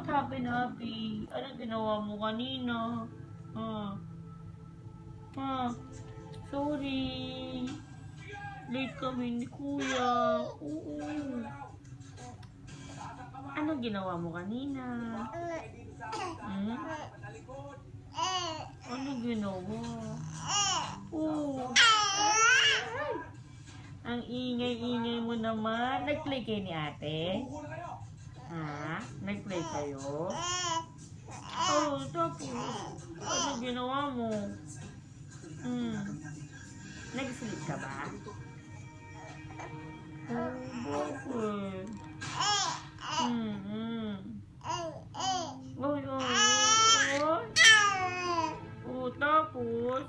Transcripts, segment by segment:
What happened, Happy? Ano ginawa mo kanina? Sorry. Late kami ni Kuya. Oo. Anong ginawa mo kanina? Anong ginawa? Oo. Ang ingay-ingay mo naman. Nag-play kayo ni ate? Ha? Nag-play kayo? Oh, tapos. Anong ginawa mo? Nag-sleep ka ba? Oh, bakit? Oy, oy, oy. Oh, tapos.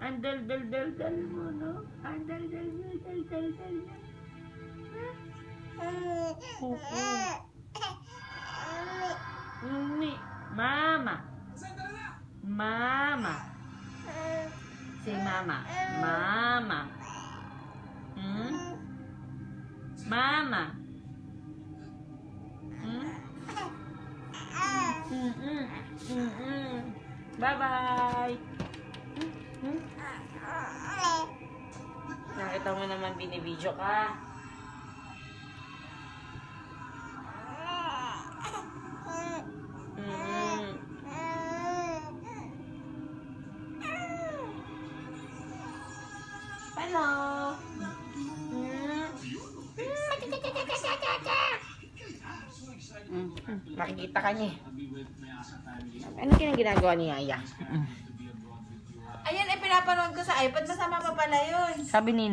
Ang dal-dal-dal-dal mo, no? Ang dal-dal-dal-dal-dal-dal. Mama. Mama. Say mama. Mama. Mama. Bye-bye. Nakita mo naman binibidyo ka. Hello. Makikita ka niya. Ano ginagawa ni Yaya? Ayan, pinapanood ko sa iPad. Masama pa pala yun. Sabi ni